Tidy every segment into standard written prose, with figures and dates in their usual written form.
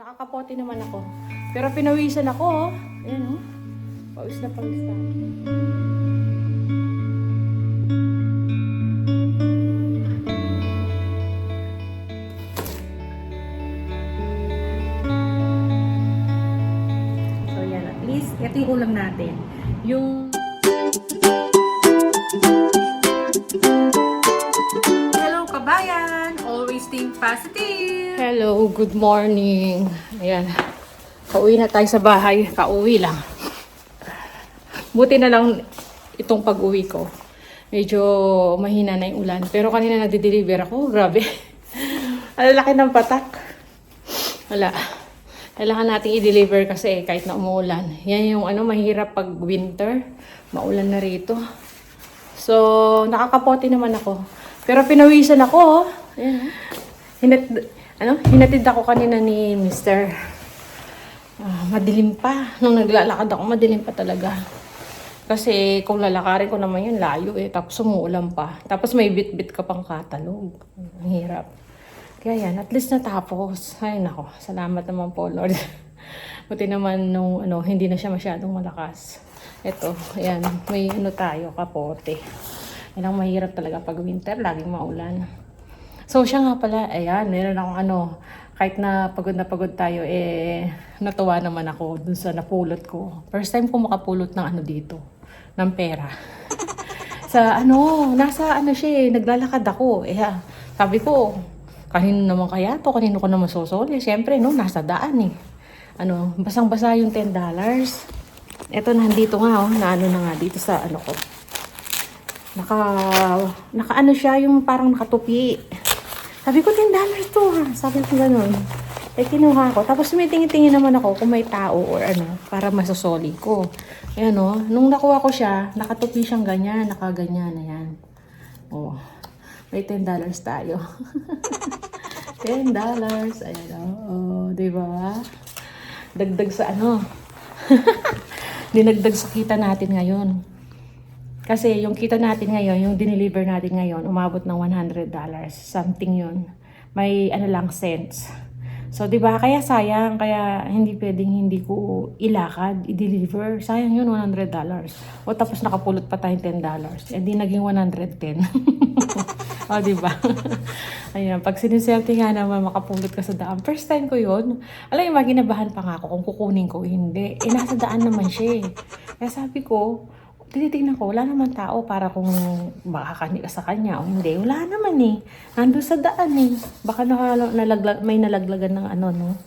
Nakakapote naman ako. Pero pinawisan ako, oh. Ayan, oh. Pawis na pawis na. So, yan. At least, ito yung ulam natin. Yung... Hello, kabayan! Always think positive! Hello, good morning. Ayan. Pauwi na tayo sa bahay. Kauwi lang. Buti na lang itong pag-uwi ko. Medyo mahina na yung ulan. Pero kanina nagde-deliver ako. Grabe. Ang laki ng patak. Wala. Kailangan natin i-deliver kasi kahit na umuulan. Yan yung mahirap pag winter. Maulan na rito. So, nakakapote naman ako. Pero pinawisan ako. Oh. Ayan. Hinatid ako kanina ni Mr. Madilim pa. Nung naglalakad ako, madilim pa talaga. Kasi kung lalakarin ko naman yun, layo eh. Tapos umuulan pa. Tapos may bit-bit ka pang katalog. Ang hirap. Kaya yan, at least natapos. Ay nako, salamat naman po Lord. Buti naman nung hindi na siya masyadong malakas. Ito, ayan, may tayo, kapote. Yan ang mahirap talaga pag winter, laging maulan. So siya nga pala, ayan, meron akong kahit na pagod tayo, natuwa naman ako dun sa napulot ko. First time ko makapulot ng dito, ng pera. Sa nasa siya naglalakad ako. Sabi ko, kanino naman kaya to? Kanino ko naman susuli? Siyempre, nasa daan eh. Basang-basa yung $10. Ito, nandito nga, na nga dito sa ko. Naka siya, yung parang nakatupi. Sabi ko, $10 to ha. Sabi ko ganun. Kinuha ko. Tapos may tingin-tingin naman ako kung may tao or para masosoli ko. Ayan nung nakuha ko siya, nakatupi siyang ganyan, nakaganyan, ayan. Oh, may $10 tayo. $10. Ayan diba? Dagdag sa dinagdag sa kita natin ngayon. Kasi yung kita natin ngayon, yung dineliver natin ngayon, umabot ng $100. Something yun. May lang cents. So, di ba? Kaya sayang. Kaya hindi pwedeng hindi ko ilakad, i-deliver. Sayang yun, $100. O tapos nakapulot pa tayong $10. Di naging 110. O, di ba? Ayan, pag siniswerte nga naman makapulot ka sa daan. First time ko yun. Alam mo, maginabahan pa nga ako kung kukunin ko. Hindi. Nasa daan naman siya. Kaya sabi ko, tinitignan ko, wala naman tao para kung makakani ka sa kanya o hindi. Wala naman eh. Nandun sa daan eh. Baka may nalaglagan ng no?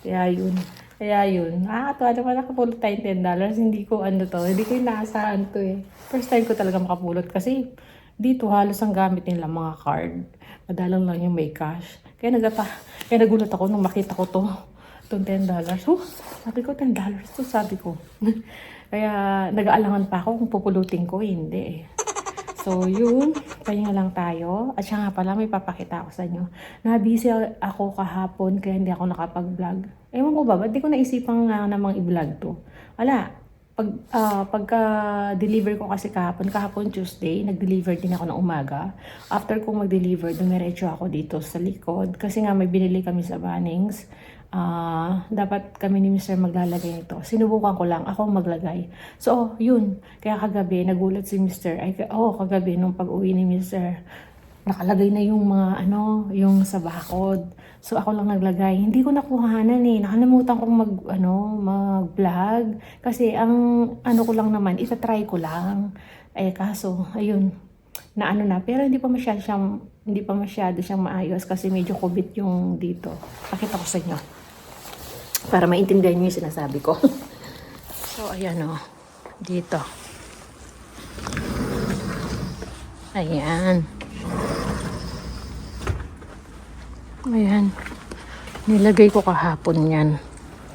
Kaya yun. Nakakatawa naman nakapulot tayong $10. Hindi ko hindi ko inaasahan to eh. First time ko talaga makapulot kasi dito halos ang gamit nila mga card. Madalang lang yung may cash. Kaya nagulat ako nung makita ko itong $10. Sabi ko, $10 to, sabi ko. Kaya nag-aalangan pa ako kung pupulutin ko, hindi eh. So yun, pahinga lang tayo. At siya nga pala, may papakita ako sa inyo. Na-busy ako kahapon kaya hindi ako nakapag-vlog. Ewan ko ba, ba't di ko naisipang namang i-vlog to? Wala. Pagka-deliver ko kasi kahapon Tuesday, nag-deliver din ako ng umaga. After kong mag-deliver, dumiretso ako dito sa likod. Kasi nga may binili kami sa Bunnings. Dapat kami ni Mr. maglalagay nito. Sinubukan ko lang, ako maglagay. So, yun. Kaya kagabi, nagulat si Mr. Kagabi nung pag-uwi ni Mr. Nakalagay na yung mga yung sa bakod. So, ako lang naglagay. Hindi ko nakuhanan eh. Nakalimutan kong mag-vlog. Kasi ang ko lang naman, itatry ko lang. Kaso, ayun. Na pero hindi pa masyado siyang maayos kasi medyo kubit yung dito. Pakita ko sa inyo. Para maintindihan niyo yung sinasabi ko. So, ayan dito. Ayan. Nilagay ko kahapon yan.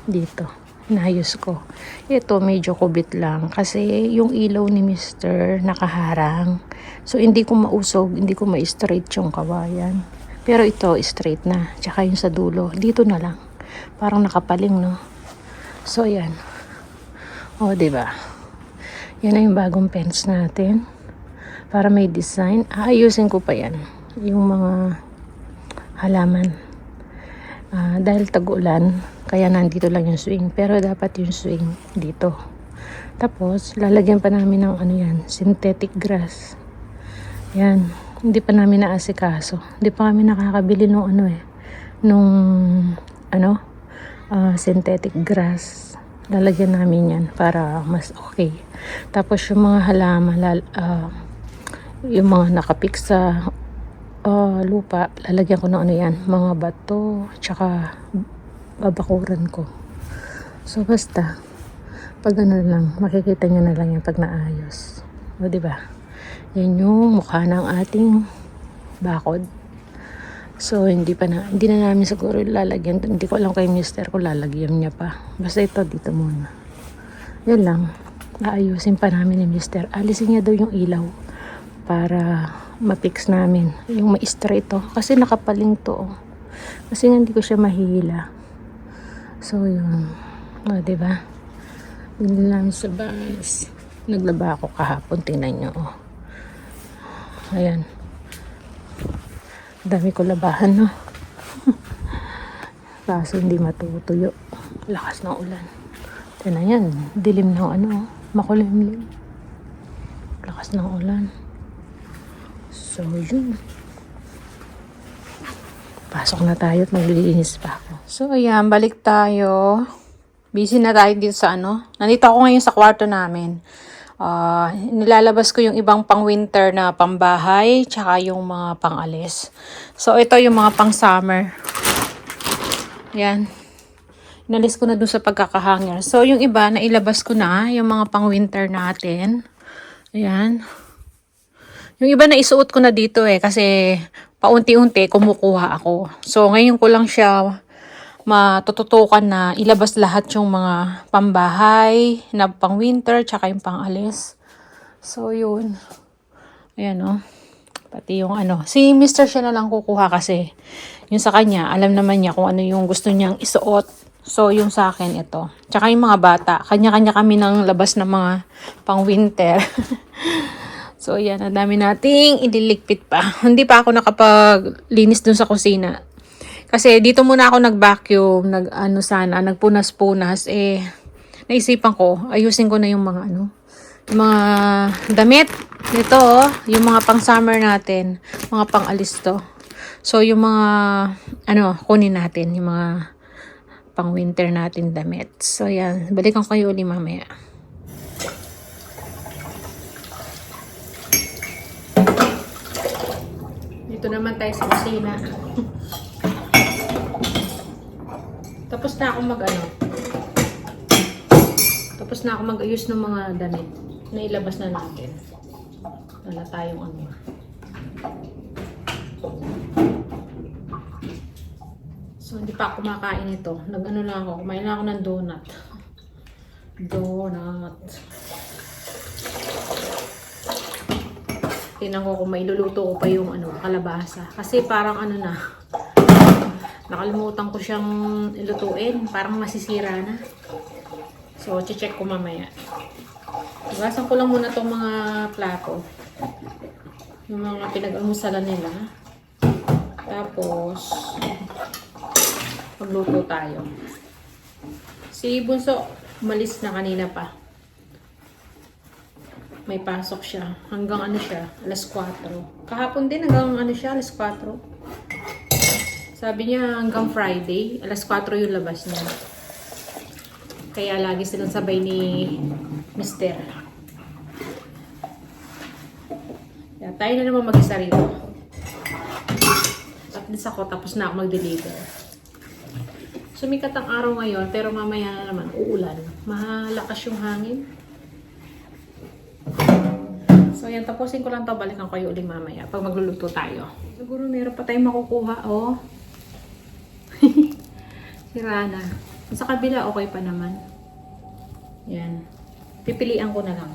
Dito. Inayos ko. Ito, medyo kubit lang. Kasi yung ilaw ni Mr. nakaharang. So, hindi ko mausog, hindi ko ma-straight yung kawayan. Pero ito, straight na. Tsaka yung sa dulo. Dito na lang. Parang nakapaling, no? So, ayan. Diba? Yan na yung bagong fence natin. Para may design. Ayusin ko pa yan. Yung mga halaman. Dahil tag-ulan, Kaya nandito lang yung swing. Pero dapat yung swing dito. Tapos, lalagyan pa namin ng ano yan, synthetic grass. Yan. Hindi pa namin naasikaso. Hindi pa kami nakakabili nung ano synthetic grass. Lalagyan namin yan para mas okay. Tapos yung mga halaman, yung mga nakapik sa lupa, lalagyan ko ng ano yan, mga bato, tsaka babakuran ko. So basta, pag ano lang, makikita nyo na lang yan pag naayos. O diba? Yan yung mukha ng ating bakod. So hindi na namin siguro lalagyan. Hindi ko alam kay mister kung lalagyan niya pa. Basta ito dito muna. Yan lang. Aayusin pa namin ni mister. Alisin niya daw yung ilaw para ma-fix namin yung ma-straight to. Kasi nakapaling to. Kasi nga hindi ko siya mahila. So yun. O diba? Hindi namin sa bus. Naglaba ako kahapon. Tingnan nyo. Oh. Ayan. Dami ko labahan, no? Kaso hindi matutuyo. Lakas ng ulan. Tingnan yan. Dilim ng ano. Makulimlim. Lakas ng ulan. So, yun. Pasok na tayo at maglilinis pa ako. So, ayan. Balik tayo. Busy na tayo dito sa ano. Nandito ako ngayon sa kwarto namin. Nilalabas ko yung ibang pang-winter na pambahay, tsaka yung mga pang-alis. So, ito yung mga pang-summer. Yan. Inalis ko na dun sa pagkakahanger. So, yung iba, nailabas ko na, yung mga pang-winter natin. Ayan. Yung iba na isuot ko na dito kasi paunti-unti kumukuha ako. So, ngayon ko lang siya matututukan na ilabas lahat yung mga pambahay na pang winter tsaka yung pang alis. So yun. Ayan o. Pati yung ano. Si Mr. siya na lang kukuha kasi yung sa kanya, alam naman niya kung ano yung gusto niyang isuot. So yung sa akin ito. Tsaka yung mga bata. Kanya-kanya kami ng labas na mga pang winter. So yan. Ang dami nating ililigpit pa. Hindi pa ako nakapaglinis dun sa kusina. Kasi dito muna ako nag-vacuum, nagpunas-punas, naisipan ko, ayusin ko na yung mga yung mga damit. Ito, yung mga pang-summer natin, mga pang-alis to. So, yung mga, kunin natin, yung mga pang-winter natin damit. So, yan, balikan ko kayo ulit mamaya. Dito naman tayo sa kusina. Tapos na ako mag-ayos ng mga damit na ilabas na natin. Wala tayong ano. So, hindi pa ako kumakain ito. Nag-ano lang ako. Kumain lang ako ng donut. Tingnan ko kung mailuluto ko pa yung kalabasa. Kasi parang nakalimutan ko siyang ilutuin. Parang masisira na. So, check ko mamaya. Hugasan ko lang muna itong mga plato. Yung mga pinag-almusalan nila. Tapos, magluto tayo. Si Bunso, umalis na kanina pa. May pasok siya. Hanggang alas 4. Kahapon din hanggang alas 4. Sabi niya hanggang Friday, alas 4 yung labas niya. Kaya lagi silang sabay ni Mister. Kaya tayo na naman mag-isa rito. At least ako tapos na ako mag-deliver. Sumikat ang araw ngayon pero mamaya na naman uulan. Malakas yung hangin. So yan, tapusin ko lang to. Balikan ko kayo ulit mamaya pag magluluto tayo. Siguro meron pa tayong makukuha. Oh. Sira na. Sa kabila, okay pa naman. Yan. Pipilian ko na lang.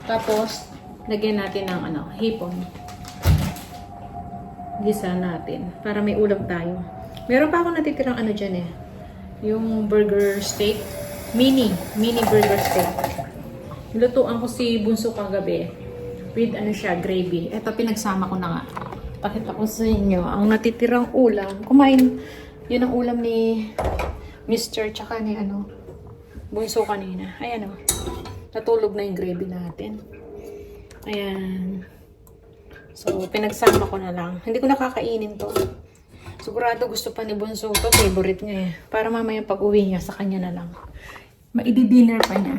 Tapos, lagyan natin ng hipon. Gisa natin. Para may ulam tayo. Meron pa ako natitirang dyan yung burger steak. Mini burger steak. Nilutuan ko si Bunso kagabi. With gravy. Ito, pinagsama ko na nga. Pakita ko sa inyo. Ang natitirang ulam. Kumain. Yun ang ulam ni Mr. tsaka ni bunso kanina. Ayan natulog na yung gravy natin. Ayan. So, pinagsama ko na lang. Hindi ko nakakainin to. Sigurado gusto pa ni bunso to. Favorite niya eh. Para mamaya pag uwi niya, sa kanya na lang. Maidi-dinner pa niya.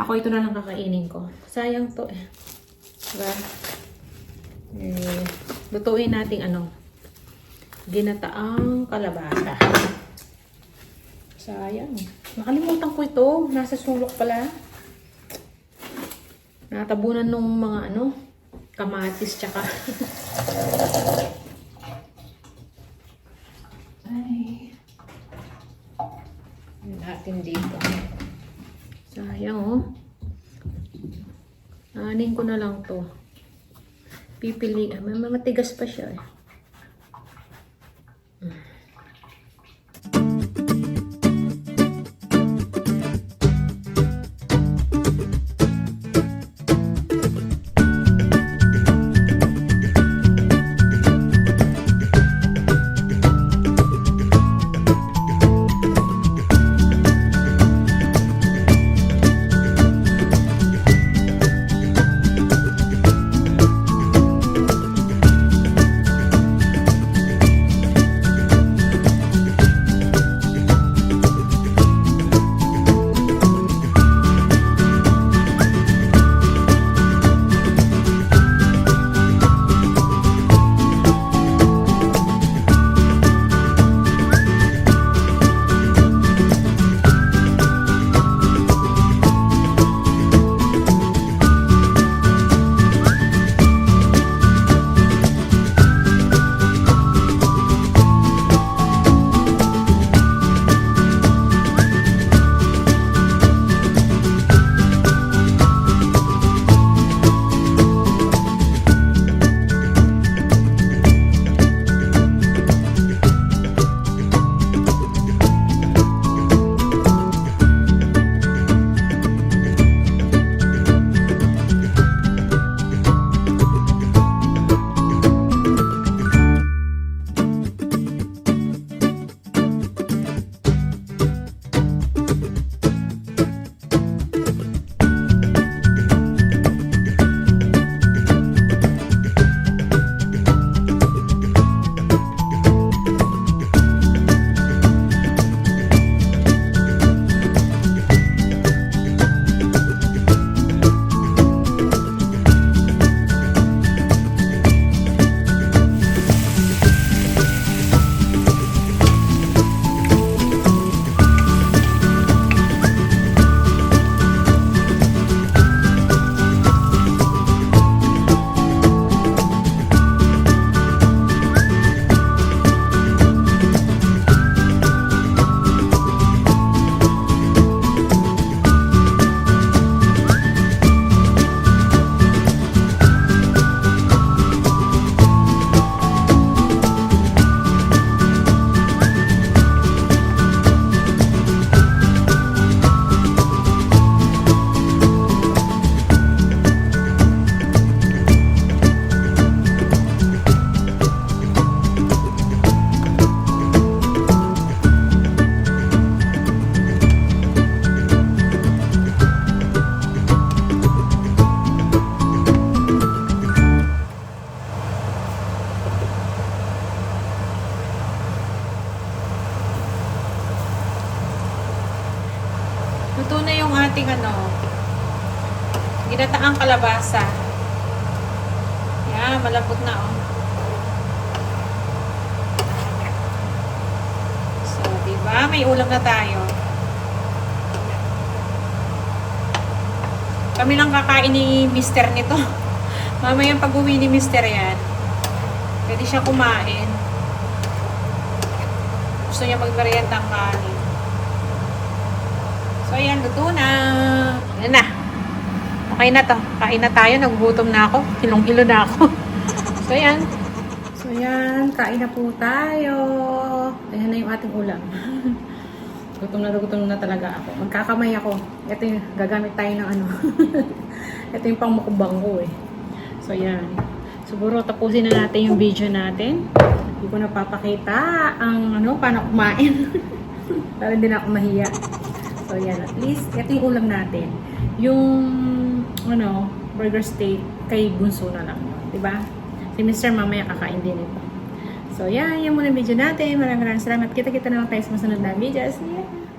Ako ito na lang kakainin ko. Sayang to eh. Diba? Lutuin natin ginataang kalabasa. Sayang. Nakalimutan ko ito. Nasa sulok pala. Natabunan nung mga kamatis tsaka. Ay. Yun natin dito. Sayang Anin ko na lang to. Pipili. Matigas pa siya eh. Luto na yung ating ginataang kalabasa. Yan, malambot na So, diba? May ulam na tayo. Kami lang kakain ni Mister nito. Mamayang pag-uwi ni Mister yan. Pwede siya kumain. Gusto niya magmeriendang kanin. So, ayan, luto na. Ayan na. Okay na to. Kain na tayo. Nagugutom na ako. Hilong-hilo na ako. So, ayan. So, ayan. Kain na po tayo. Ayan na yung ating ulam. Gutom na talaga ako. Magkakamay ako. Ito yung gagamit tayo ng Ito yung pang mukbang ko eh. So, ayan. Siguro tapusin na natin yung video natin. Hindi ko napapakita ang paano kumain. Para hindi na ako mahiya. So, yan. At least, ito yung ulam natin. Yung, burger steak kay Bunso na lang. Diba? Si Mr. mamaya kakain din ito. So, yan. Yan muna video natin. Maraming salamat. Kita-kita na lang tayo sa masunod na videos. Yeah.